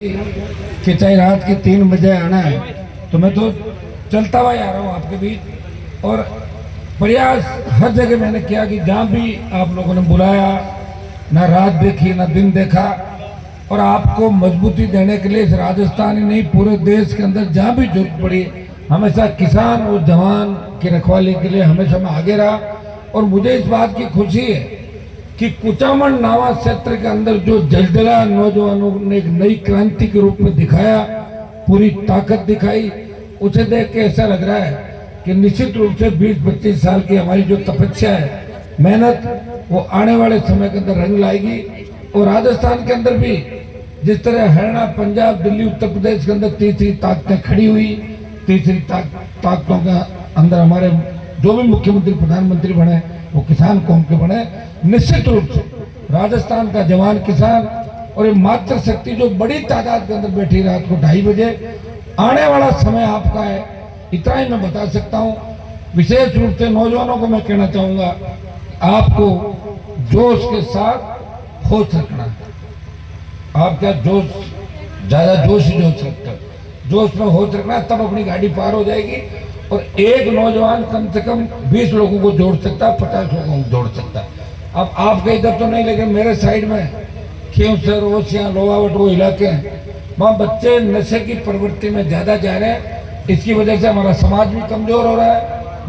कि चाहे रात के 3 बजे आना है तो मैं तो चलता हुआ आ रहा हूँ आपके बीच। और प्रयास हर जगह मैंने किया कि जहाँ भी आप लोगों ने बुलाया, ना रात देखी ना दिन देखा, और आपको मजबूती देने के लिए इस राजस्थान ही नहीं पूरे देश के अंदर जहाँ भी जरूरत पड़ी हमेशा किसान और जवान की रखवाली के लिए हमेशा मैं आगे रहा। और मुझे इस बात की खुशी है कि कुचामन नावा क्षेत्र के अंदर जो जलजला नौजवानों ने एक नई क्रांति के रूप में दिखाया, पूरी ताकत दिखाई, उसे देख के ऐसा लग रहा है कि निश्चित रूप से 20-25 साल की हमारी जो तपस्या है, मेहनत, वो आने वाले समय के अंदर रंग लाएगी। और राजस्थान के अंदर भी जिस तरह हरियाणा, पंजाब, दिल्ली, उत्तर प्रदेश के अंदर तीसरी ताकतें खड़ी हुई, तीसरी ताकतों के अंदर हमारे जो भी मुख्यमंत्री प्रधानमंत्री बने वो किसान कौम के बने। निश्चित रूप से राजस्थान का जवान किसान और ये मातृ शक्ति जो बड़ी तादाद के अंदर बैठी रात को 2:30 बजे, आने वाला समय आपका है, इतना ही मैं बता सकता हूँ। विशेष रूप से नौजवानों को मैं कहना चाहूँगा, आपको जोश के साथ होश रखना है। आप क्या जोश, ज़्यादा जोश ही जोश रखते हो, जोश में होश रखना है, तब अपनी गाड़ी पार हो जाएगी। और एक नौजवान कम से कम 20 लोगों को जोड़ सकता है, 50 लोगों को जोड़ सकता है। अब आपके इधर तो नहीं, लेकिन मेरे साइड में खींवसर, ओसियां, लोहावट वो इलाके हैं, वहाँ बच्चे नशे की प्रवृत्ति में ज़्यादा जा रहे हैं। इसकी वजह से हमारा समाज भी कमज़ोर हो रहा है,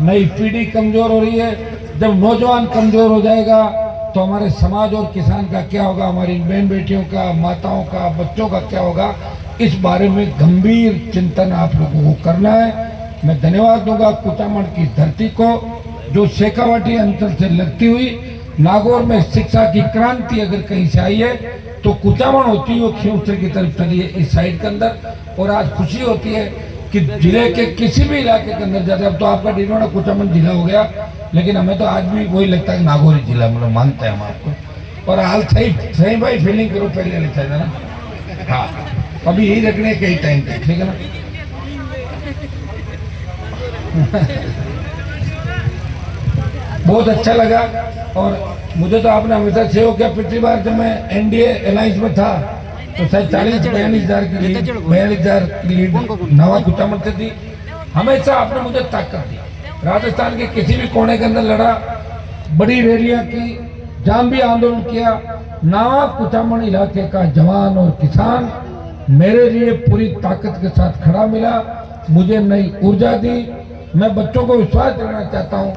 नई पीढ़ी कमज़ोर हो रही है। जब नौजवान कमज़ोर हो जाएगा तो हमारे समाज और किसान का क्या होगा, हमारी बहन बेटियों का, माताओं का, बच्चों का क्या होगा, इस बारे में गंभीर चिंतन आप लोगों को करना है। मैं धन्यवाद दूंगा कुचामन की धरती को, जो शेखावाटी अंचल से लगती हुई नागौर में शिक्षा की क्रांति अगर कहीं से आई है तो कुचामन होती है, वो खींवसर की तरफ चली है इस साइड के अंदर। और आज खुशी होती है कि जिले के किसी भी इलाके के अंदर जाते, अब तो आपका डिंडोना कुचामन जिला हो गया, लेकिन हमें तो आज भी वही लगता है नागौरी जिला, मतलब मानते हैं हम आपको। और हाल सही भाई फीलिंग करो, पहले लिखा था ना, हाँ अभी यही रखने कई टाइम तक, ठीक है ना। बहुत अच्छा लगा। और मुझे तो आपने हमेशा सहयोग किया। पिछली बार जब मैं एनडीए अलायंस में था तो शायद 42,000 की लीड नवा कुचामन से थी। हमेशा आपने मुझे ताकत दी, राजस्थान के किसी भी कोने के अंदर लड़ा, बड़ी रैलियां की, जहां भी आंदोलन किया, नवा कुचामन इलाके का जवान और किसान मेरे लिए पूरी ताकत के साथ खड़ा मिला, मुझे नई ऊर्जा दी। मैं बच्चों को विश्वास दिलाना चाहता हूं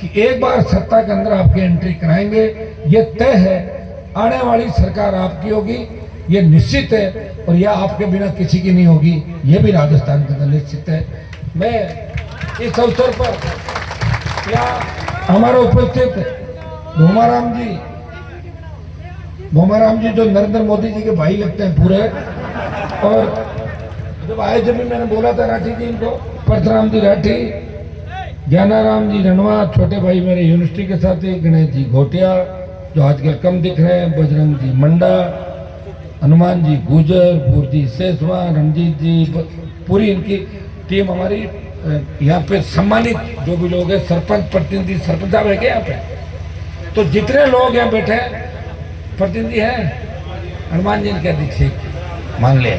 कि एक बार सत्ता के अंदर आपकी एंट्री कराएंगे, ये तय है, आने वाली सरकार आपकी होगी, ये निश्चित है। और यह आपके बिना किसी की नहीं होगी, ये भी राजस्थान के अंदर निश्चित है। मैं इस अवसर पर यहाँ हमारे उपस्थित भोमाराम जी जो नरेंद्र मोदी जी के भाई लगते हैं पूरे, और जब आए जब भी मैंने बोला था राठी जी इनको, परशुराम जी राठी, ज्ञानाराम जी रणवा, छोटे भाई मेरे यूनिवर्सिटी के साथी, गणेश जी घोटिया जो आजकल कम दिख रहे हैं, बजरंग जी मंडा, हनुमान जी गुजर, पूर्जी शेषवा, रणजीत जी, पूरी इनकी टीम हमारी यहाँ पे सम्मानित जो भी लोग हैं, सरपंच प्रतिनिधि, सरपंच साहब है क्या यहाँ पे, तो जितने लोग यहाँ बैठे हैं प्रतिनिधि हैं, हनुमान जी ने कह दी मान लिया,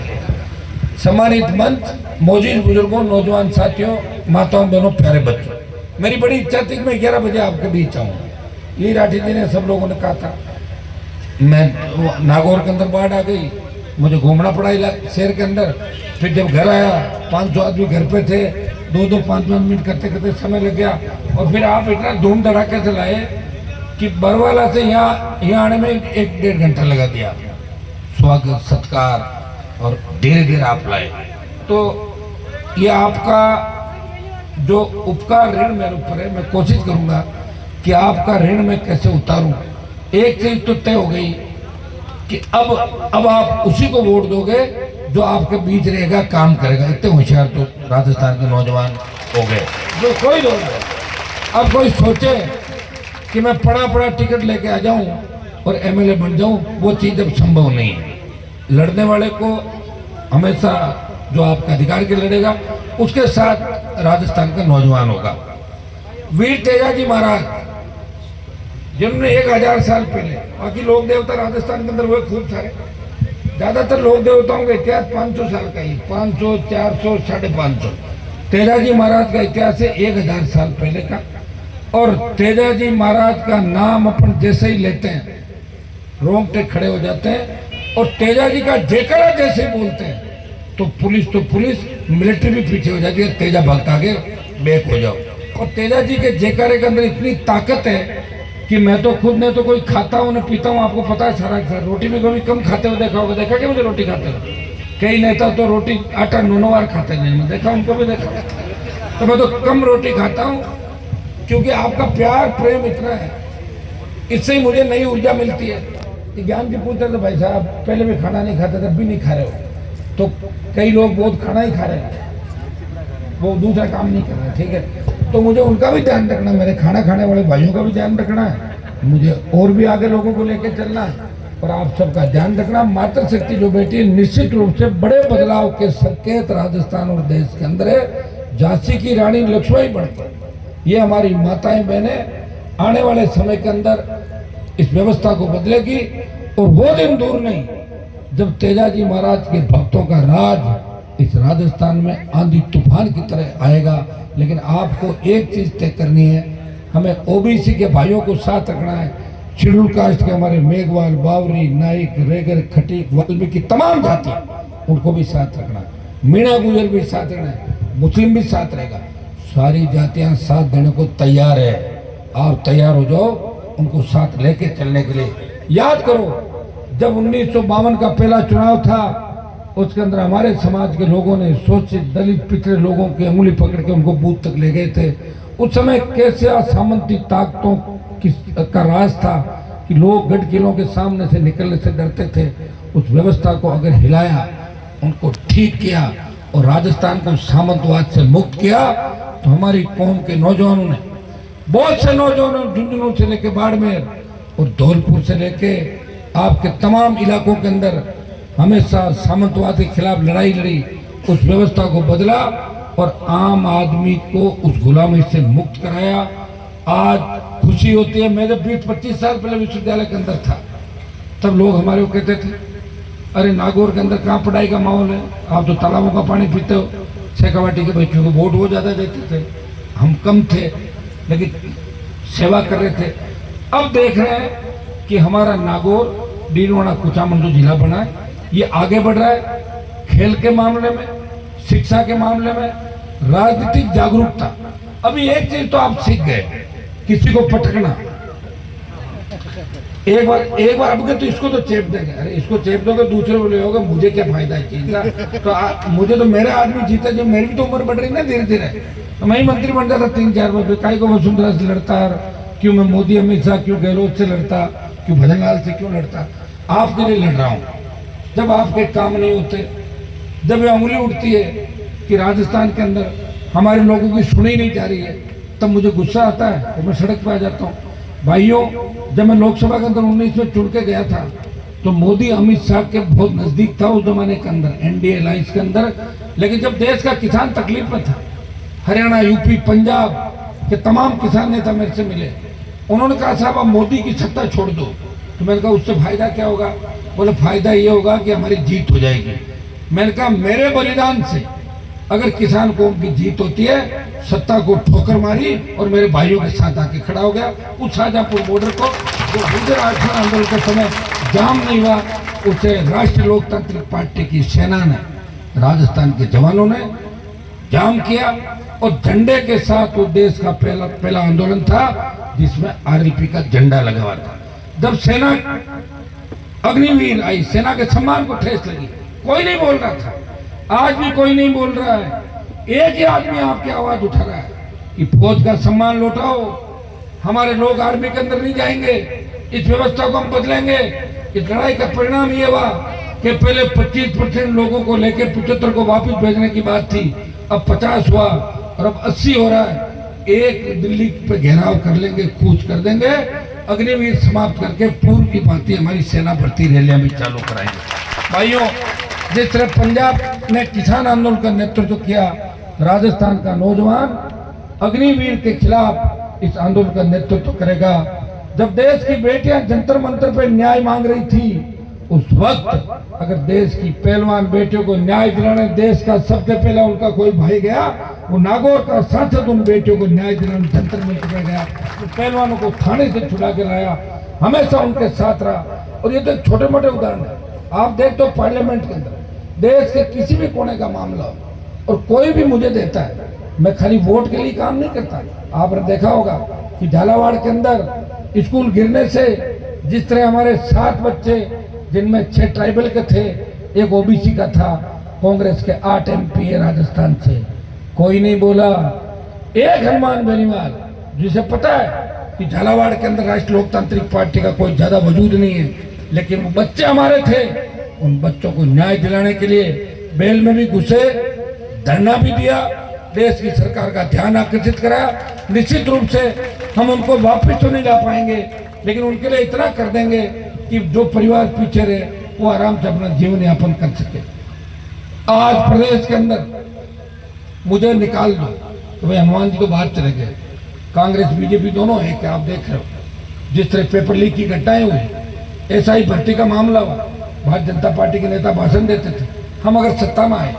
सम्मानित मंच, मौजूद बुजुर्गों, नौजवान साथियों, माताओं, बहनों, प्यारे बच्चों, मेरी बड़ी इच्छा थी कि मैं 11 बजे आपके बीच आऊँ। यही राठी जी ने सब लोगों ने कहा था। मैं नागौर के अंदर बाढ़ आ गई, मुझे घूमना पड़ा शहर के अंदर। फिर जब घर आया 500 आदमी घर पे थे, 2-2, 5-5 मिनट करते करते समय लग गया। और फिर आप इतना धूम धड़ाके से लाए कि बरवाला से यहाँ आने में 1-1.5 घंटा लगा दिया, स्वागत सत्कार, और धीरे धीरे आप लाए। तो ये आपका जो उपकार ऋण मेरे ऊपर है, मैं कोशिश करूंगा कि आपका ऋण मैं कैसे उतारूं। एक चीज तो तय हो गई कि अब आप उसी को वोट दोगे जो आपके बीच रहेगा, काम करेगा। इतने होशियार तो राजस्थान के नौजवान हो गए, जो कोई लोग है। अब कोई सोचे कि मैं पड़ा टिकट लेके आ जाऊं और एमएलए बन जाऊं, वो चीज अब संभव नहीं है। लड़ने वाले को हमेशा जो आपका अधिकार के लड़ेगा, उसके साथ राजस्थान का नौजवान होगा। वीर तेजाजी महाराज जिन्होंने 1000 साल पहले, बाकी लोक देवता राजस्थान के अंदर हुए खूब सारे, ज्यादातर लोक देवताओं का इतिहास 500 साल का ही, 500, 400, 550। तेजाजी महाराज का इतिहास है 1000 साल पहले का। और तेजाजी महाराज का नाम अपन जैसे ही लेते हैं रोंगटे खड़े हो जाते हैं। और तेजाजी का जयकारा जैसे ही बोलते हैं तो पुलिस मिलिट्री भी पीछे हो जाती है, तेजा भागता आगे बैक हो जाओ। और तेजाजी के जयकारे के अंदर इतनी ताकत है कि मैं तो खुद ने तो कोई खाता हूँ न पीता हूँ, आपको पता है सारा रोटी भी कभी कम खाते हुए देखा होगा। देखा क्या मुझे रोटी खाते हुए? कई नेता तो रोटी आटा 9 बार खाते हैं, मैं देखा, उनको भी देखा। तो मैं तो कम रोटी खाता हूँ क्योंकि आपका प्यार प्रेम इतना है, इससे ही मुझे नई ऊर्जा मिलती है। ज्ञान जी पूछते थे भाई साहब पहले भी खाना नहीं खाते थे, भी नहीं खा रहे हो? तो कई लोग बहुत खाना ही खा रहे हैं, वो दूसरा काम नहीं कर रहे, ठीक है। तो मुझे उनका भी ध्यान रखना, मेरे खाना खाने वाले भाइयों का भी ध्यान रखना है, मुझे और भी आगे लोगों को लेकर चलना है। और आप सबका ध्यान रखना। मातृशक्ति जो बेटी है निश्चित रूप से बड़े बदलाव के संकेत राजस्थान और देश के अंदर है। झांसी की रानी लक्ष्मीबाई बढ़कर ये हमारी माताएं बहनें आने वाले समय के अंदर इस व्यवस्था को बदलेगी। और वो दिन दूर नहीं जब तेजाजी महाराज के भक्तों का राज इस राजस्थान में आंधी तूफान की तरह आएगा। लेकिन आपको एक चीज तय करनी है, हमें ओबीसी के भाइयों को साथ रखना है। शेड्यूल कास्ट के हमारे मेघवाल, बावरी, नाइक, रेगर, खटीक, वाल्मीकि तमाम जाति, उनको भी साथ रखना है। मीणा गुजर भी साथ रखना है, मुस्लिम भी साथ रहेगा। सारी जातियां साथ देने को तैयार है। आप तैयार हो जाओ उनको साथ लेके चलने के लिए। याद करो जब 1952 का पहला चुनाव था, उसके अंदर हमारे समाज के लोगों ने शोषित दलित पिछड़े लोगों की उंगली पकड़ के उनको बूथ तक ले गए थे। उस समय कैसे सामंती ताकतों का राज था कि लोग गढ़ किलों के सामने से निकलने से डरते थे। उस व्यवस्था को अगर हिलाया, उनको ठीक किया और राजस्थान को सामंतवाद से मुक्त किया तो हमारी कौम के नौजवानों ने, बहुत से नौजवानों, झुंझुनू से लेके बाड़मेर और धौलपुर से लेके आपके तमाम इलाकों के अंदर हमेशा सामंतवाद के खिलाफ लड़ाई लड़ी, उस व्यवस्था को बदला और आम आदमी को उस गुलामी से मुक्त कराया। आज खुशी होती है। मैं जब 20-25 साल पहले विश्वविद्यालय के अंदर था तब लोग हमारे को कहते थे अरे नागौर के अंदर कहाँ पढ़ाई का माहौल है, आप तो तालाबों का पानी पीते हो। शेखावाटी के बच्चों को वोट वो ज़्यादा देते थे, हम कम थे लेकिन सेवा कर रहे थे। अब देख रहे हैं कि हमारा नागौर डीलवाड़ा कुचामन जो जिला बना है ये आगे बढ़ रहा है। खेल के मामले में, शिक्षा के मामले में, राजनीतिक जागरूकता। अभी एक चीज तो आप सीख गए, किसी को पटकना। एक बार अब तो इसको तो चेप देंगे, अरे इसको चेप दोगे दूसरे बोले होगा मुझे क्या फायदा है चीज का। तो मुझे तो मेरे आदमी जीता, जो मेरी भी तो उम्र बढ़ रही ना धीरे धीरे। तो मैं ही मंत्री बन जाता 3-4 बार, काई को वसुंधरा से लड़ता, क्यों मैं मोदी अमित शाह, क्यों गहलोत से लड़ता, क्यों भजनलाल से क्यों लड़ता। आपके लिए लड़ रहा हूँ। जब आपके काम नहीं होते, जब ये उंगली उठती है कि राजस्थान के अंदर हमारे लोगों की सुनी नहीं जा रही है, तब मुझे गुस्सा आता है तो मैं सड़क पर आ जाता हूँ। भाइयों, जब मैं लोकसभा के अंदर 19 में चुन के गया था तो मोदी अमित शाह के बहुत नजदीक था उस जमाने के अंदर, एनडीए अलायंस के अंदर। लेकिन जब देश का किसान तकलीफ में था, हरियाणा, यूपी, पंजाब के तमाम किसान नेता मेरे से मिले, उन्होंने कहा साहब आप मोदी की सत्ता छोड़ दो। तो मैंने कहा उससे फायदा क्या होगा? बोले फायदा ये होगा कि हमारी जीत हो जाएगी। मैंने कहा मेरे बलिदान से अगर किसान कौम की जीत होती है, सत्ता को ठोकर मारी और मेरे भाइयों के साथ आके खड़ा हो गया। उस शाहजहांपुर बॉर्डर को जो गुजर आंदोलन के समय जाम नहीं हुआ, उसे राष्ट्रीय लोकतांत्रिक पार्टी की सेना ने, राजस्थान के जवानों ने जाम किया। और झंडे के साथ वो देश का पहला आंदोलन था जिसमें आरएलपी का झंडा लगा हुआ था। जब सेना अग्निवीर आई, सेना के सम्मान को ठेस लगी, कोई नहीं बोल रहा था। आज भी कोई नहीं बोल रहा है। एक ही आदमी आपकी आवाज उठा रहा है कि फौज का सम्मान लौटाओ, हमारे लोग आर्मी के अंदर नहीं जाएंगे, इस व्यवस्था को हम बदलेंगे। इस लड़ाई का परिणाम ये हुआ कि पहले 25% लोगों को लेकर 75 को वापस भेजने की बात थी, अब 50 हुआ और अब 80 हो रहा है। एक दिल्ली पे घेराव कर लेंगे, कूच कर देंगे, अग्निवीर समाप्त करके पूर्व की भांति हमारी सेना भर्ती रैलियां भी चालू कराएंगे। भाइयों, जिस तरह पंजाब ने किसान आंदोलन का नेतृत्व किया, राजस्थान का नौजवान अग्निवीर के खिलाफ इस आंदोलन का नेतृत्व करेगा। जब देश की बेटियां जंतर मंतर पर न्याय मांग रही थी, उस वक्त अगर देश की पहलवान बेटियों को न्याय दिलाने देश का सबसे पहला उनका कोई भाई गया, वो नागौर का सांसद उन बेटियों को न्याय दिलाने जंतर मंतर में गया, तो पहलवानों को थाने से छुड़ा के लाया, हमेशा उनके साथ रहा। और ये तो छोटे मोटे उदाहरण है, आप देखते हो पार्लियामेंट के अंदर देश के किसी भी कोने का मामला हो और कोई भी मुझे देता है, मैं खाली वोट के लिए काम नहीं करता। आपने देखा होगा कि झालावाड़ के अंदर स्कूल गिरने से जिस तरह हमारे 7 बच्चे जिनमें 6 ट्राइबल के थे, एक ओबीसी का था, कांग्रेस के 8 MP है राजस्थान से, कोई नहीं बोला। एक हनुमान बेनीवाल जिसे पता है कि झालावाड़ के अंदर राष्ट्रीय लोकतांत्रिक पार्टी का कोई ज्यादा वजूद नहीं है, लेकिन वो बच्चे हमारे थे, उन बच्चों को न्याय दिलाने के लिए बेल में भी घुसे, धरना भी दिया, देश की सरकार का ध्यान आकर्षित कराया। निश्चित रूप से हम उनको वापस तो नहीं ला पाएंगे, लेकिन उनके लिए इतना कर देंगे कि जो परिवार पीछे रहे वो आराम से अपना जीवन यापन कर सके। आज प्रदेश के अंदर मुझे निकाल दो तो भाई हनुमान जी तो बाहर चले गए, कांग्रेस बीजेपी दोनों है कि आप देख रहे हो जिस तरह पेपर लीक की घटनाएं हुई, SI भर्ती का मामला हुआ, भारतीय जनता पार्टी के नेता भाषण देते थे, हम अगर सत्ता में आए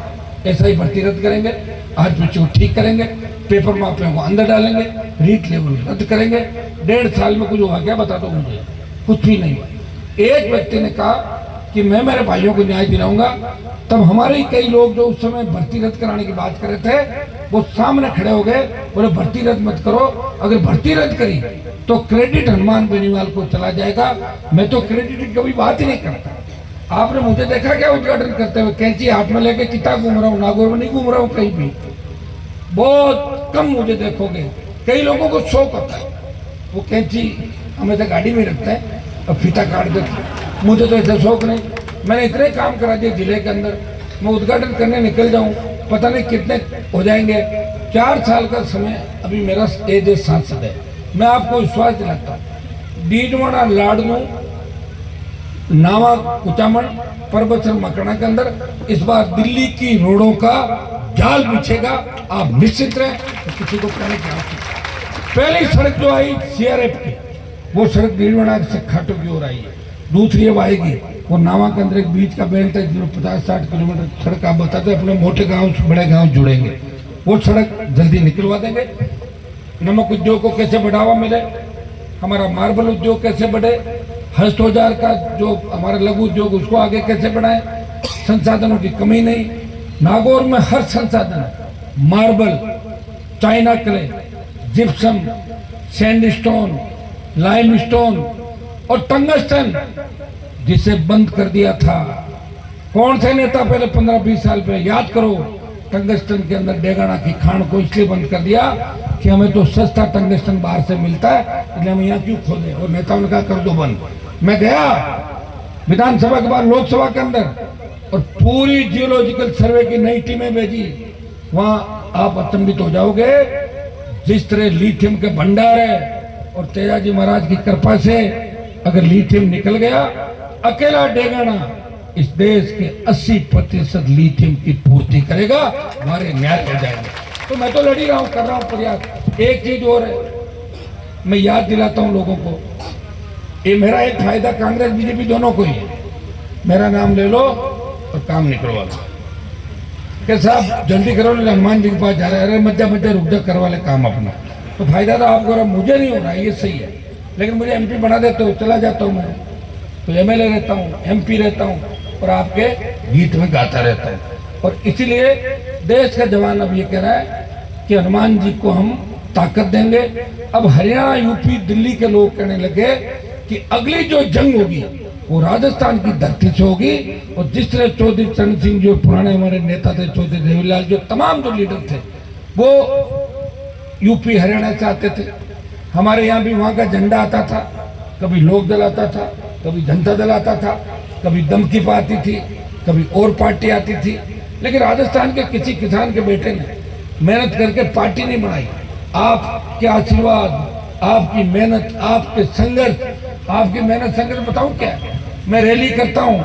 SI भर्ती रद्द करेंगे, आज पीछे ठीक करेंगे, पेपर माफिया को अंदर डालेंगे, रीट लेवल रद्द करेंगे। 1.5 साल में कुछ हुआ क्या, बता दो मुझे, कुछ भी नहीं हुआ। एक व्यक्ति ने कहा कि मैं मेरे भाइयों को न्याय दिलाऊंगा, तब हमारे ही कई लोग जो उस समय भर्ती रद्द कराने की बात कर रहे थे वो सामने खड़े हो गए, बोले भर्ती रद्द मत करो, अगर भर्ती रद्द करी तो क्रेडिट हनुमान बेनीवाल को चला जाएगा। मैं तो क्रेडिट की कभी बात ही नहीं करता। आपने मुझे देखा क्या उद्घाटन करते हुए, कैंची हाथ में लेके कितना घूम रहा हूँ, नागौर में नहीं घूम रहा हूँ कहीं भी, बहुत कम मुझे देखोगे। कई लोगों को शौक होता है, वो कैंची हमेशा गाड़ी में रखते हैं और फीता काट देते, मुझे तो ऐसा शौक नहीं। मैंने इतने काम करा दिए जिले के अंदर, मैं उद्घाटन करने निकल जाऊं पता नहीं कितने हो जाएंगे। 4 साल का समय अभी मेरा एज सांसद है। मैं आपको विश्वास दिलाता हूँ, डीडवाड़ा लाडनू नावा कुचामन परबसर मकड़ा के अंदर इस बार दिल्ली की रोडों का जाल बिछेगा, आप निश्चित रहे, तो किसी को कहने की आवश्यकता। पहली सड़क जो आई CRF की, वो सड़क डीडवाड़ा से खाटू की ओर आई है। दूसरी अब आएगी, वो नावा के अंदर एक बीच का बेल्ट है जिसमें 50-60 किलोमीटर सड़क आप बताते अपने मोटे गांव से बड़े गांव जुड़ेंगे, वो सड़क जल्दी निकलवा देंगे। नमक उद्योग को कैसे बढ़ावा मिले, हमारा मार्बल उद्योग कैसे बढ़े, हस्त औजार का जो हमारा लघु उद्योग उसको आगे कैसे बढ़ाएं, संसाधनों की कमी नहीं। नागौर में हर संसाधन है, marble, China clay, gypsum, sandstone, limestone और टंगस्टन, जिसे बंद कर दिया था कौन से नेता पहले 15-20 साल पहले, याद करो। टंगस्टन के अंदर डेगाना की खान को इसलिए बंद कर दिया कि हमें तो सस्ता टंगस्टन बाहर से मिलता है, इसलिए हम यहाँ क्यों खोलें, और नेताओं ने कहा कर दो बंद। मैं गया विधानसभा के बाद लोकसभा के अंदर और पूरी जियोलॉजिकल सर्वे की नई टीमें भेजी, वहां आप अचंभित हो जाओगे जिस तरह लिथियम के भंडार है, और तेजाजी महाराज की कृपा से अगर लिथियम निकल गया, अकेला डेगाना इस देश के 80% लिथियम की पूर्ति करेगा, हमारे न्याय हो जाएंगे। तो मैं तो लड़ी रहा हूं, कर रहा हूं प्रयास। एक चीज और है, मैं याद दिलाता हूं लोगों को, ये मेरा एक फायदा कांग्रेस बीजेपी दोनों को ही है, मेरा नाम ले लो और काम निकलवा लो कि साहब जल्दी करो, हनुमान जी के पास जा रहे हैं, अरे मध्य रुक जा, करवा ले काम अपना। तो फायदा तो आपको, मुझे नहीं हो रहा है, ये सही है, लेकिन मुझे MP बना देते हो, चला जाता हूँ मैं, तो MLA रहता हूँ, MP रहता हूँ और आपके गीत में गाता रहता हूँ। और इसीलिए देश का जवान अब ये कह रहा है कि हनुमान जी को हम ताकत देंगे। अब हरियाणा, यूपी, दिल्ली के लोग कहने लगे कि अगली जो जंग होगी वो राजस्थान की धरती से होगी। और जिस तरह चौधरी चरण सिंह जो पुराने हमारे नेता थे, चौधरी देवीलाल, जो तमाम जो लीडर थे वो यूपी हरियाणा से आते थे, हमारे यहाँ भी वहाँ का झंडा आता था, कभी लोक दल आता था, कभी जनता दल आता था, कभी दमकी पार्टी थी, कभी और पार्टी आती थी। लेकिन राजस्थान के किसी किसान के बेटे ने मेहनत करके पार्टी नहीं बनाई। आपके आशीर्वाद, आपकी मेहनत, आपके संघर्ष, आपकी मेहनत संघर्ष बताऊं क्या, मैं रैली करता हूँ,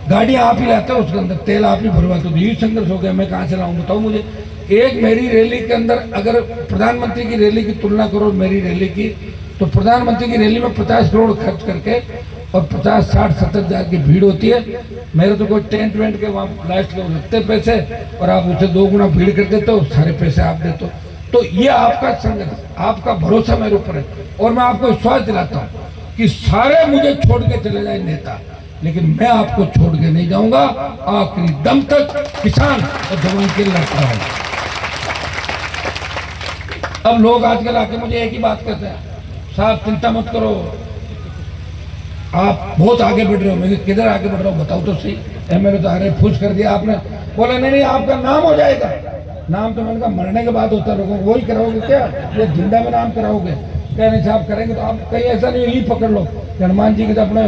गाड़ियां आप ही लाते हो, उसके अंदर तेल आप ही भरवाते हो, यही संघर्ष हो गया, मैं कहाँ से लाऊं बताओ मुझे। एक मेरी रैली के अंदर अगर प्रधानमंत्री की रैली की तुलना करो मेरी रैली की, तो प्रधानमंत्री की रैली में 50 करोड़ खर्च करके और 50, 60, 70 हजार की भीड़ होती है। मेरे तो कोई टेंट वेंट के वहाँ लास्ट के लगते पैसे, और आप उसे 2 गुना भीड़ कर देते हो, सारे पैसे आप देते हो। तो ये आपका संगत, आपका भरोसा मेरे ऊपर है, और मैं आपको विश्वास दिलाता हूँ कि सारे मुझे छोड़ के चले जाए नेता, लेकिन मैं आपको छोड़ के नहीं जाऊंगा। आखिरी दम तक किसान और जवान के लिए लड़ता रहूंगा। अब लोग आजकल आके मुझे एक ही बात कहते हैं, साहब चिंता मत करो, आप बहुत आगे बढ़ रहे हो। मैं किधर आगे बढ़ रहा हूँ बताओ तो सही। एमएलए तो अरे खुश कर दिया आपने। बोला नहीं आपका नाम हो जाएगा। नाम तो मैंने कहा मरने के बाद होता है, लोगों को वही कराओगे क्या, ये जिंदा में नाम कराओगे? कह नहीं साहब करेंगे तो आप कहीं ऐसा नहीं, यही पकड़ लो। हनुमान जी के तो अपने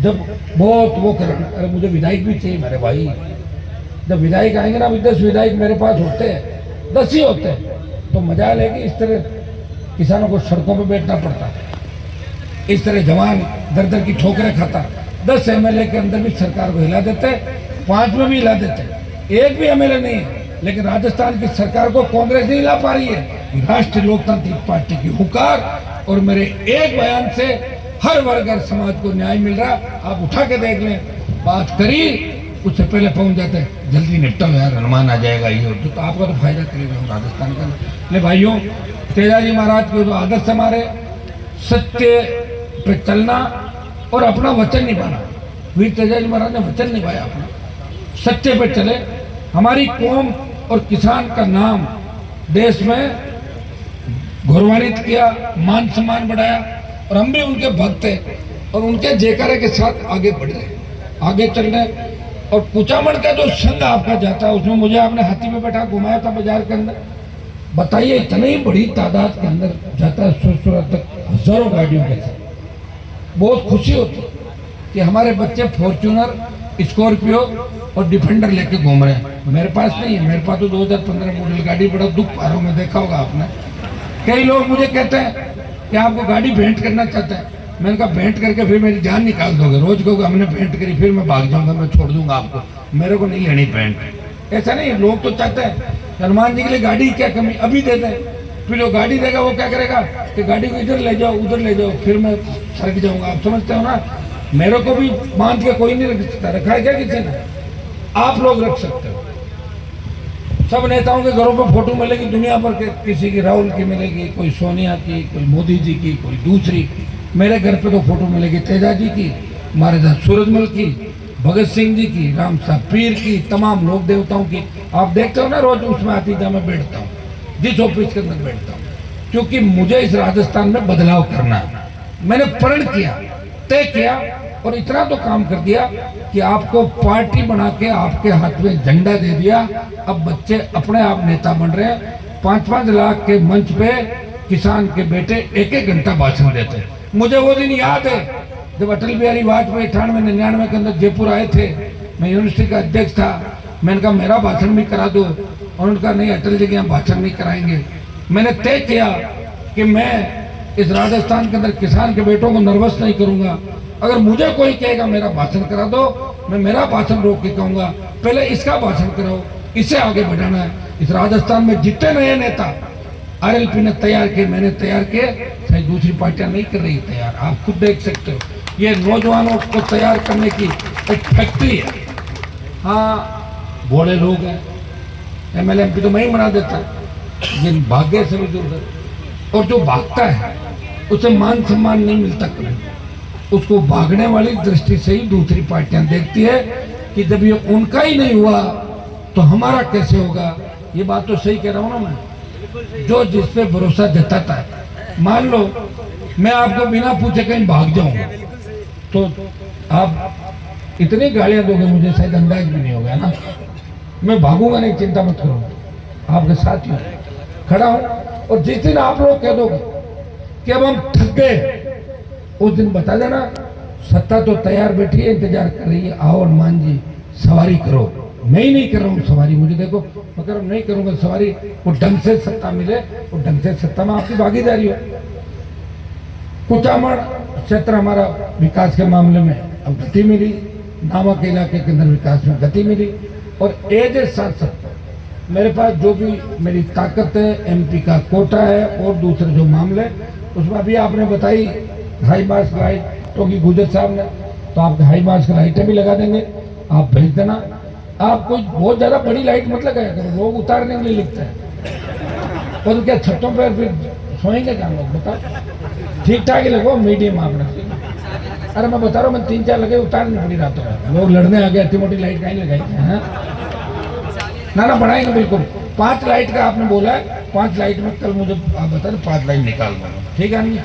जब बहुत वो करना, अरे मुझे विधायक भी चाहिए मेरे भाई। जब विधायक आएंगे ना, 10 विधायक मेरे पास होते हैं, 10 ही होते हैं, तो मजा लेगी। इस तरह किसानों को सड़कों पर बैठना पड़ता है, इस तरह जवान दर दर की ठोकरें खाता। 10 एमएलए के अंदर भी सरकार को हिला देते, 5 में भी हिला देते। एक भी एमएलए नहीं है, लेकिन राजस्थान की सरकार को कांग्रेस नहीं हिला पा रही है। राष्ट्रीय लोकतांत्रिक पार्टी की हुकार और मेरे एक बयान से हर वर्ग और समाज को न्याय मिल रहा। आप उठा के देख लें, बात करी उससे पहले पहुंच जाते हैं, जल्दी निपटाओ यार, हनुमान आ जाएगा ये, तो आपका तो फायदा करेगा राजस्थान का। ले भाइयों, तेजाजी महाराज के जो आदर्श हमारे, सत्य पे चलना और अपना वचन निभाना। वीर तेजाजी महाराज ने वचन निभाया अपना, सच्चे पे चले। हमारी कौम और किसान का नाम देश में गौरवान्वित किया, मान सम्मान बढ़ाया, और हम भी उनके भक्त हैं और उनके जयकारे के साथ आगे बढ़ रहे, आगे चल रहे। और कुचामण का जो संघ आपका जाता है, उसमें मुझे आपने हाथी में बैठा घुमाया था बाजार के अंदर। बताइए, इतनी बड़ी तादाद के अंदर जाता है, सुरत तक हजारों गाड़ियों के साथ। बहुत खुशी होती है कि हमारे बच्चे फॉर्च्यूनर, स्कॉर्पियो और डिफेंडर लेके घूम रहे हैं। मेरे पास नहीं है, मेरे पास तो 2015 मॉडल गाड़ी, बड़ा दुख पा रहा हूँ मैं, देखा होगा आपने। कई लोग मुझे कहते हैं कि आपको गाड़ी भेंट करना चाहते हैं। मैंने कहा भेंट करके फिर मेरी जान निकाल दोगे। रोज कहोगे हमने भेंट करी, फिर मैं भाग जाऊंगा, मैं छोड़ दूंगा आपको। मेरे को नहीं लेनी भेंट। ऐसा नहीं, लोग तो चाहते हैं हनुमान जी के लिए गाड़ी क्या कमी, अभी दे दें। फिर जो गाड़ी देगा वो क्या करेगा कि गाड़ी को इधर ले जाओ, उधर ले जाओ, फिर मैं सरक जाऊंगा। आप समझते हो ना, मेरे को भी बांध के कोई नहीं रख सकता। रखा है क्या किसी ने? आप लोग रख सकते हो। सब नेताओं के घरों पर फोटो मिलेगी दुनिया भर के, किसी की राहुल की मिलेगी, कोई सोनिया की, कोई मोदी जी की, कोई दूसरी। मेरे घर पे तो फोटो मिलेगी तेजाजी की, महाराजा सूरजमल की, भगत सिंह जी की, राम साहब पीर की, तमाम लोक देवताओं की। आप देखते हो ना, रोज उसमें आतीजा में बैठता हूँ, जिस ऑफिस के अंदर बैठता हूँ, क्योंकि मुझे इस राजस्थान में बदलाव करना है। मैंने प्रण किया, तय किया और इतना तो काम कर दिया कि आपको पार्टी बना के आपके हाथ में झंडा दे दिया। अब बच्चे अपने आप नेता बन रहे हैं। 5-5 लाख के मंच पे किसान के बेटे 1-1 घंटा भाषण देते हैं। मुझे वो दिन याद है जब अटल बिहारी वाजपेयी 98-99 के अंदर जयपुर आए थे। मैं यूनिवर्सिटी का अध्यक्ष था। मैंने कहा मेरा भाषण भी करा दो, और उन्होंने कहा नहीं अटल जी के यहाँ भाषण नहीं कराएंगे। मैंने तय किया कि मैं इस राजस्थान के अंदर किसान के बेटों को नर्वस नहीं करूंगा। अगर मुझे कोई कहेगा मेरा भाषण करा दो, मैं मेरा भाषण रोक के कहूंगा पहले इसका भाषण कराओ, इसे आगे बढ़ाना है। इस राजस्थान में जितने नए नेता आरएलपी ने तैयार किए, मैंने तैयार किए, शायद दूसरी पार्टियां नहीं कर रही तैयार। आप खुद देख सकते हो, ये नौजवानों को तैयार करने की एक फैक्ट्री है। हाँ, भोले लोग हैं, एमएलए एमपी तो मैं ही बना देता, लेकिन भाग्य से भी दूर है। और जो भागता है उसे मान सम्मान नहीं मिलता कभी। उसको भागने वाली दृष्टि से ही दूसरी पार्टियां देखती है कि जब ये उनका ही नहीं हुआ तो हमारा कैसे होगा। ये बात तो सही कह रहा हूँ ना मैं। जो जिस पे भरोसा जताता है, मान लो मैं आपको बिना पूछे कहीं भाग जाऊंगा तो आप इतनी गालियां दोगे मुझे, शायद अंदाज भी नहीं होगा ना। मैं भागूंगा नहीं, चिंता मत करो, आपके साथ ही खड़ा हूं। और जिस दिन आप लोग कह दोगे कि अब हम थक गए, उस दिन बता देना सत्ता तो तैयार बैठी है, इंतजार कर रही है, आओ हनुमान जी सवारी करो। मैं ही नहीं कर रहा हूँ सवारी, मुझे देखो, मगर नहीं करूंगा सवारी। वो ढंग से सत्ता मिले, वो ढंग से सत्ता में आपकी भागीदारी हो। कुचामण क्षेत्र हमारा विकास के मामले में अब गति मिली, नामक इलाके के अंदर विकास में गति मिली। और एज ए सांसद मेरे पास जो भी मेरी ताकत है, एमपी का कोटा है और दूसरे जो मामले, उसमें अभी आपने बताई हाई मास गाइड, टोकी गुजर साहब ने, तो आपके हाई मार्च की लाइटें भी लगा देंगे, आप भेज देना। आप कोई बहुत ज़्यादा बड़ी लाइट मत लगाया करो, लोग उतारने के लिए लिखते हैं। और क्या छतों पर फिर सोएंगे क्या लोग, बताओ? ठीक ठाक ही लगो, मीडियम आपने। अरे मैं बता रहा हूँ, मैं 3-4 लगे उतारनी पड़ी रातों में, लोग लड़ने आ गए, इतनी मोटी लाइट कहीं लगाई है। ना बढ़ाएंगे बिल्कुल। 5 लाइट का आपने बोला है, 5 लाइट में कल मुझे आप बता दें 5 लाइट निकाल दूंगा, ठीक है नहीं?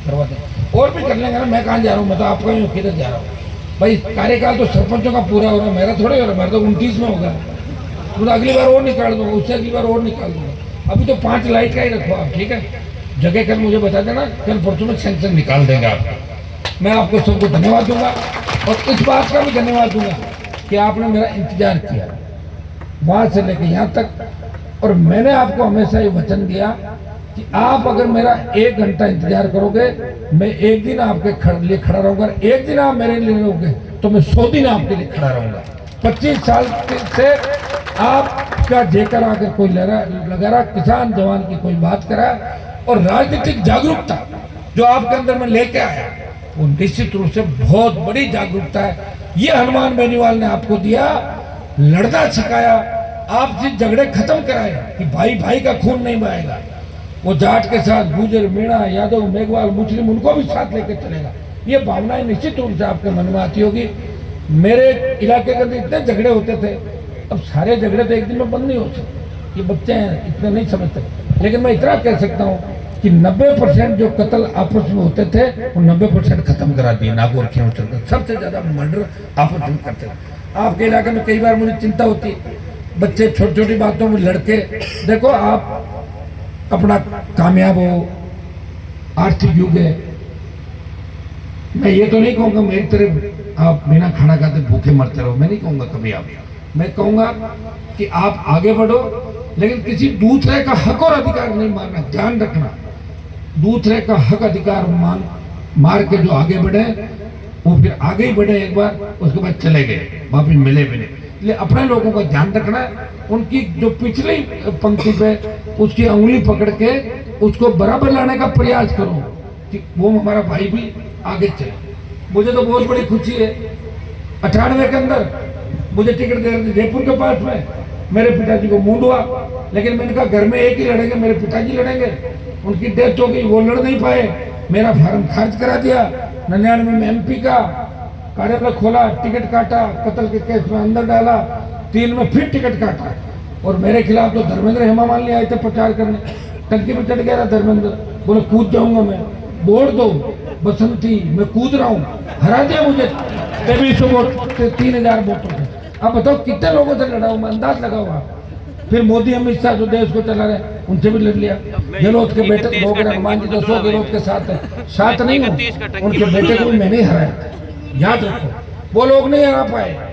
करवा दें, और भी कर लेंगे ना। मैं कहाँ जा रहा हूँ, मैं तो आपका ही किधर जा रहा हूँ भाई। कार्यकाल तो सरपंचों का पूरा हो रहा है, मेरा थोड़ा हो रहा है, मेरा तो 29 में होगा। तो अगली बार और निकाल दूंगा, उससे अगली बार और निकाल दूंगा। अभी तो 5 लाइट का ही रखो आप, ठीक है? जगह कल मुझे बता देना, कल परसों में सेंक्शन निकाल देंगे आप। मैं आपको सबको धन्यवाद दूंगा, और इस बात का भी धन्यवाद दूंगा कि आपने मेरा इंतजार किया वहाँ से लेकर यहाँ तक। और मैंने आपको हमेशा ये वचन दिया कि आप अगर मेरा 1 घंटा इंतजार करोगे, मैं एक दिन आपके लिए खड़ा रहूंगा। एक दिन आप मेरे लिए रहोगे तो मैं 100 दिन आपके लिए खड़ा रहूंगा। 25 साल से आपका जेकर आकर कोई लगा रहा, किसान जवान की कोई बात करा, और राजनीतिक जागरूकता जो आपके अंदर में लेके आया, वो निश्चित रूप से बहुत बड़ी जागरूकता है। ये हनुमान बेनीवाल ने आपको दिया, लड़ना सिखाया, आपसी झगड़े खत्म कराए कि भाई भाई का खून नहीं बहाएगा। वो जाट के साथ गुजर, मीणा, यादव, मेघवाल, मुस्लिम, उनको भी साथ लेकर चलेगा। ये भावनाएं निश्चित रूप से आपके मन में आती होगी। मेरे इलाके के अंदर इतने झगड़े होते थे, अब सारे झगड़े तो एक दिन में बंद नहीं हो सकते, ये बच्चे हैं इतने नहीं समझते। लेकिन मैं इतना कह सकता हूँ कि 90% जो कत्ल आपस में होते थे, वो 90% खत्म करा दिए। नागौर खियोचर सबसे ज्यादा मर्डर आपस में करते थे। आपके इलाके में कई बार मुझे चिंता होती, बच्चे छोटी छोटी बातों में लड़के। देखो, आप अपना कामयाब हो, आर्थिक युग है, मैं ये तो नहीं कहूँगा मेरी तरफ आप बिना खाना खाते भूखे मरते रहो, मैं नहीं कहूँगा कभी आप। मैं कहूँगा कि आप आगे बढ़ो, लेकिन किसी दूसरे का हक और अधिकार नहीं मारना। ध्यान रखना, दूसरे का हक अधिकार मार के जो आगे बढ़े, वो फिर आगे ही बढ़े एक बार, उसके बाद चले गए, वापिस मिले भी नहीं। इसलिए अपने लोगों का ध्यान रखना, उनकी जो पिछली पंक्ति पे उसकी उंगली पकड़ के उसको बराबर लाने का प्रयास करो कि वो हमारा भाई भी आगे चले। मुझे तो बहुत बड़ी खुशी है, 98 के अंदर मुझे टिकट दे रहे थे जयपुर के पास में, मेरे पिताजी को मूड हुआ, लेकिन मैंने कहा घर में एक ही लड़ेंगे, मेरे पिताजी लड़ेंगे। उनकी डेथ हो गई, वो लड़ नहीं पाए, मेरा फार्म खारिज करा दिया। 99 में MP का कार्यालय खोला, टिकट काटा, कत्ल के केस में अंदर डाला, 3 में फिर टिकट काटा, और मेरे खिलाफ तो धर्मेंद्र हेमा मालिनी आए थे प्रचार करने। टंकी पर चढ़ गया धर्मेंद्र, बोले कूद जाऊंगा मैं, वोट दो बसंती, मैं कूद रहा हूँ, हरा दिया मुझे 2300 वोट, 3000 वोटों से। अब बताओ कितने लोगों से लड़ा हूँ मैं, अंदाज लगाओ आप। फिर मोदी अमित शाह जो देश को चला रहे, उनसे भी लड़ लिया। गहलोत के बेटे लोग, हनुमान जी तो 100 गहलोत के साथ नहीं हूँ, उनके बेटे को भी मैंने ही हराया था। याद रखो, वो लोग नहीं हरा पाए।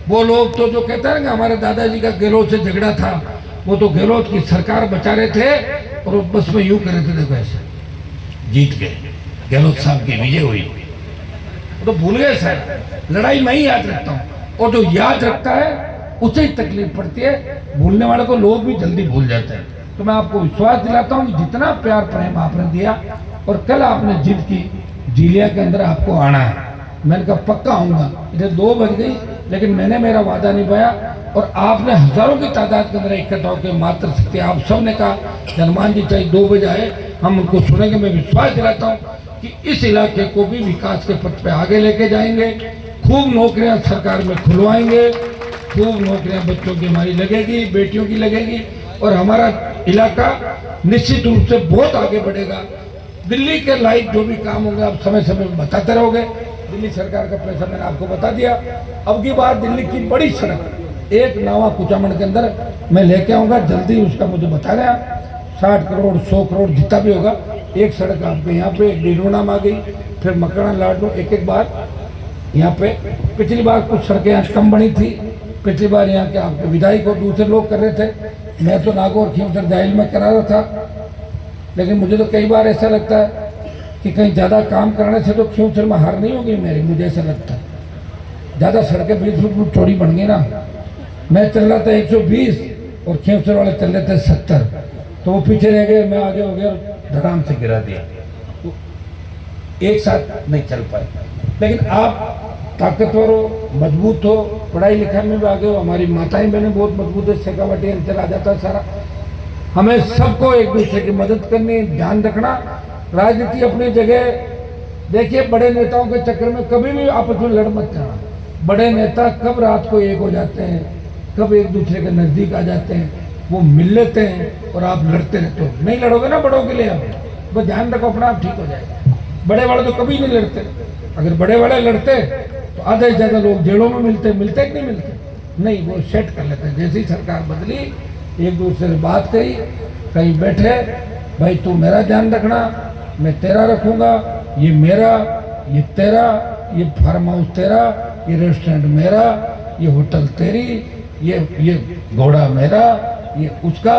वो लोग तो जो कहते हैं ना हमारे दादाजी का गहलोत से झगड़ा था, वो तो गहलोत की सरकार बचा रहे थे, और बस में यूं कर रहे थे, देखो ऐसे जीत गए, गहलोत साहब की विजय हुई। तो भूल गए शायद। लड़ाई मैं ही याद रखता हूँ, और जो याद रखता है उसे ही तकलीफ पड़ती है, भूलने वाले को लोग भी जल्दी भूल जाते हैं। तो मैं आपको विश्वास दिलाता हूँ कि जितना प्यार प्रेम आपने दिया, और कल आपने जिद की जिलिया के अंदर आपको आना है, मैंने कहा पक्का आऊँगा। इधर 2 बज गई, लेकिन मैंने मेरा वादा निभाया, और आपने हजारों की तादाद के अंदर इकट्ठा होकर मात्र शक्ति आप सब ने कहा हनुमान जी चाहे 2 बजे आए, हम उनको सुनेंगे। मैं विश्वास दिलाता हूँ कि इस इलाके को भी विकास के पथ पे आगे लेके जाएंगे। खूब नौकरियां सरकार में खुलवाएंगे, खूब नौकरियां बच्चों की हमारी लगेगी, बेटियों की लगेगी, और हमारा इलाका निश्चित रूप से बहुत आगे बढ़ेगा। दिल्ली के लाइक जो भी काम होंगे आप समय समय में बताते रहोगे। दिल्ली सरकार का पैसा मैंने आपको बता दिया। अब की बात दिल्ली की बड़ी सड़क एक नावा कुचामन के अंदर मैं लेके आऊँगा, जल्दी उसका मुझे बता रहे हैं। 60 करोड़ 100 करोड़ जितना भी होगा, एक सड़क आपके यहाँ पे, एक डिडोना में आ गई, फिर मकड़ा लाडो, एक बार यहाँ पे। पिछली बार कुछ सड़कें यहाँ कम बनी थी, पिछली बार यहाँ के आपके विधायक और दूसरे लोग कर रहे थे, मैं तो नागौर खियोचर जाहिल में करा रहा था। लेकिन मुझे तो कई बार ऐसा लगता है कि कहीं ज़्यादा काम करने से तो खियोचर में हार नहीं होगी मेरी, मुझे ऐसा लगता है। ज़्यादा सड़कें 20 फुट चौड़ी बन गई ना, मैं चल रहा था 120 और खियोचर वाले चल रहे थे 70, तो वो पीछे रह गए, मैं आगे हो गया, धड़ाम से गिरा दिया। तो एक साथ नहीं चल पाए। लेकिन आप ताकतवर हो, मजबूत हो, पढ़ाई लिखाई में भी आगे हो। हमारी माताएं बहनें बहुत मजबूत है, शेखावाटी अंचल आ जाता है सारा। हमें सबको एक दूसरे की मदद करनी, ध्यान रखना। राजनीति अपनी जगह, देखिए बड़े नेताओं के चक्कर में कभी भी आपस में लड़ मत जाना। बड़े नेता कब रात को एक हो जाते हैं, कब एक दूसरे के नज़दीक आ जाते हैं, वो मिल लेते हैं और आप लड़ते रहते हो। नहीं लड़ोगे ना बड़ों के लिए, आप बस ध्यान रखो, अपना आप ठीक हो जाएगा। बड़े वाले तो कभी नहीं लड़ते। अगर बड़े वाले लड़ते तो आधे से ज़्यादा लोग जेलों में मिलते कि नहीं मिलते? नहीं, वो सेट कर लेते हैं। जैसी सरकार बदली, एक दूसरे से बात करी, कहीं बैठे, भाई तू मेरा ध्यान रखना, मैं तेरा रखूँगा, ये मेरा, ये तेरा, ये फार्म हाउस तेरा, ये रेस्टोरेंट मेरा, ये होटल तेरी, ये घोड़ा मेरा, ये उसका,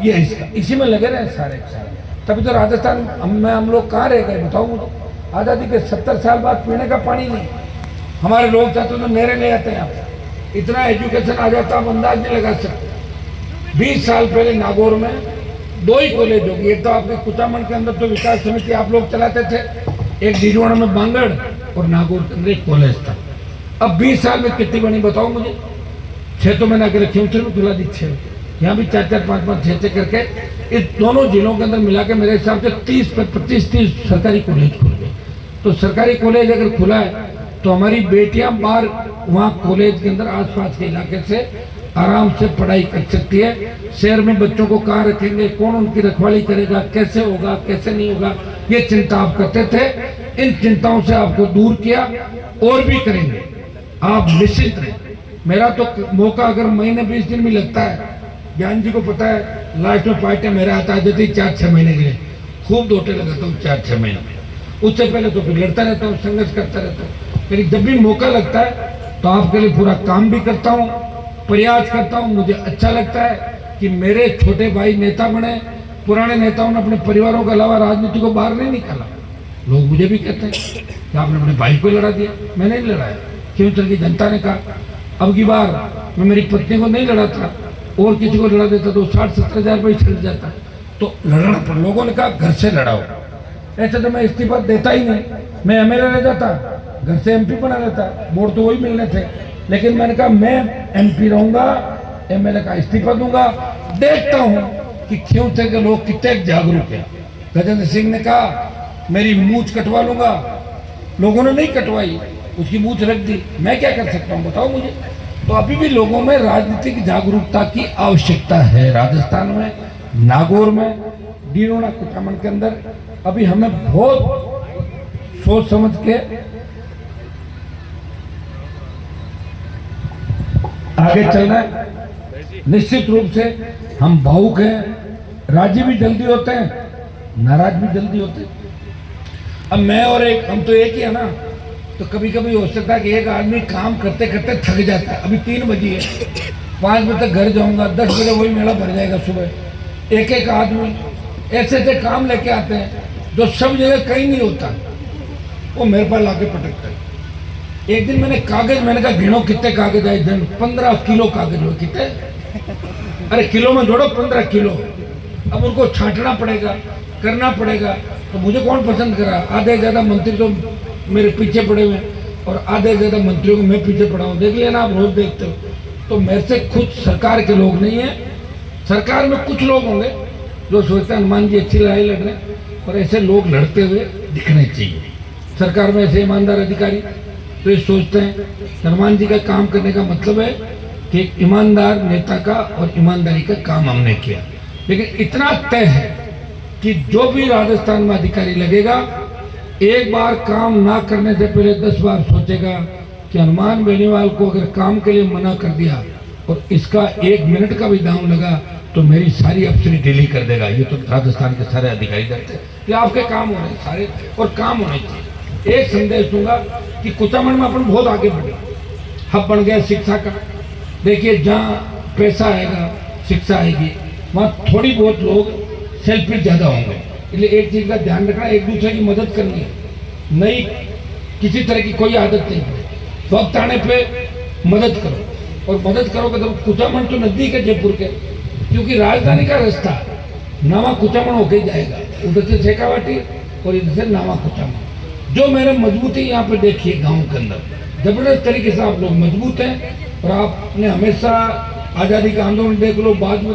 ये इसका, इसी में लगे रहे सारे के सारे। तभी तो राजस्थान में हम लोग कहाँ रह गए बताओ मुझे? आज़ादी के 70 साल बाद पीने का पानी नहीं। हमारे लोग चाहते तो नहरें ले आते हैं। आप इतना एजुकेशन आ जाता, आप अंदाज नहीं लगा सकते। 20 साल पहले नागौर में 2 ही कॉलेज होगी। एक तो आपके कुचामन के अंदर तो विकास समिति आप लोग चलाते थे, एक डीजवाड़ा में बांगड़ और नागौर के अंदर एक कॉलेज था। अब 20 साल में कितनी बनी बताओ मुझे? 6 तो मैंने अगर खिमसर में खुला दी, 6 यहाँ भी 4-4, 5-5, 6-6 करके इस दोनों जिलों के अंदर मिला के मेरे हिसाब से 25-30 सरकारी कॉलेज खुल गए। तो सरकारी कॉलेज अगर खुला है तो हमारी बेटियां बाहर वहाँ कॉलेज के अंदर आसपास के इलाके से आराम से पढ़ाई कर सकती है। शहर में बच्चों को कहाँ रखेंगे, कौन उनकी रखवाली करेगा, कैसे होगा, कैसे नहीं होगा, ये चिंता आप करते थे। इन चिंताओं से आपको दूर किया और भी करेंगे, आप निश्चित रहें। मेरा तो मौका अगर महीने 20 दिन भी लगता है, ज्ञान जी को पता है, लास्ट में पार्टी मेरा आता है जैसे 4-6 महीने के लिए खूब दोटे लगाता हूँ 4-6 महीने में। उससे पहले तो फिर लड़ता रहता हूँ, संघर्ष करता रहता हूँ। लेकिन जब भी मौका लगता है तो आपके लिए पूरा काम भी करता हूँ, प्रयास करता हूँ। मुझे अच्छा लगता है कि मेरे छोटे भाई नेता बने। पुराने नेताओं ने अपने परिवारों के अलावा राजनीति को बाहर नहीं निकाला। लोग मुझे भी कहते हैं कि आपने अपने भाई को लड़ा दिया। मैंने नहीं लड़ाया, क्योंकि जनता ने कहा। अब की बार मैं मेरी पत्नी को नहीं लड़ा था, और किसी को लड़ा देता तो 60-70 हज़ार रुपये चल जाता। तो लड़ना पड़ा, लोगों ने कहा घर से लड़ाओ। ऐसे तो मैं इस्तीफा देता ही नहीं, मैं एमएलए रह जाता, घर से एमपी बना लेता, वोट तो वही मिलने थे। लेकिन मैंने कहा मैं एमपी रहूंगा, एमएलए का इस्तीफा दूंगा, देखता हूं कि क्यों थे कि लोग कितने जागरूक हैं। गजेंद्र सिंह ने कहा मेरी मूंछ कटवा लूंगा, लोगों ने नहीं कटवाई, उसकी मूंछ रख दी। मैं क्या कर सकता हूँ बताओ मुझे? तो अभी भी लोगों में राजनीतिक जागरूकता की आवश्यकता है। राजस्थान में, नागौर में, डीरोना कुचामन के अंदर अभी हमें बहुत सोच समझ के आगे चलना है। निश्चित रूप से हम भावुक हैं, राजी भी जल्दी होते हैं, नाराज भी जल्दी होते हैं। अब मैं और हम तो एक ही है ना, तो कभी कभी हो सकता है कि एक आदमी काम करते करते थक जाता है। अभी 3 बजे है, 5 बजे तक घर जाऊंगा, 10 बजे वही मेला भर जाएगा सुबह। एक आदमी ऐसे ऐसे काम लेके आते हैं जो सब जगह कहीं नहीं होता, वो मेरे पास लाके पटकता है। एक दिन मैंने कहा गिनो कितने कागज आए दिन, 15 किलो कागज हुए। कितने? अरे किलो में जोड़ो 15 किलो। अब उनको छांटना पड़ेगा, करना पड़ेगा। तो मुझे कौन पसंद करा? आधे ज़्यादा मंत्री तो मेरे पीछे पड़े हुए और आधे ज़्यादा मंत्रियों को मैं पीछे पड़ा हूँ। देख लेना, आप रोज देखते हो। तो मेरे से खुद सरकार के लोग नहीं है। सरकार में कुछ लोग होंगे जो सोचते हैं हनुमान जी अच्छी लड़ाई लड़ रहे हैं, और ऐसे लोग लड़ते हुए दिखने चाहिए। सरकार में ऐसे ईमानदार अधिकारी तो ये सोचते हैं हनुमान जी का काम करने का मतलब है कि एक ईमानदार नेता का और ईमानदारी का काम हमने किया। लेकिन इतना तय है कि जो भी राजस्थान में अधिकारी लगेगा, एक बार काम ना करने से पहले 10 बार सोचेगा कि हनुमान बेनीवाल को अगर काम के लिए मना कर दिया और इसका 1 मिनट का भी दाम लगा तो मेरी सारी अफसरी डिलीट कर देगा। ये तो राजस्थान के सारे अधिकारी करते हैं कि आपके काम होने सारे और काम होने चाहिए। एक संदेश दूंगा कि कुचामन में अपन बहुत आगे बढ़े, हब बन गया शिक्षा का। देखिए जहाँ पैसा आएगा, शिक्षा आएगी, वहाँ थोड़ी बहुत लोग सेल्फी ज़्यादा होंगे। इसलिए एक चीज़ का ध्यान रखना, एक दूसरे की मदद करनी है, नहीं किसी तरह की कोई आदत नहीं है। वक्त आने पे मदद करो, और मदद करोगे तो कुचामन तो नज़दीक है जयपुर के, क्योंकि राजधानी का रास्ता नावा कुचामन होके जाएगा, उधर से शेखावाटी और इधर से नावा कुचामन। जो मैंने मजबूती यहाँ पे देखी है गाँव के अंदर, जबरदस्त तरीके से आप लोग मजबूत हैं। और आपने हमेशा आज़ादी का आंदोलन देख लो, बाद में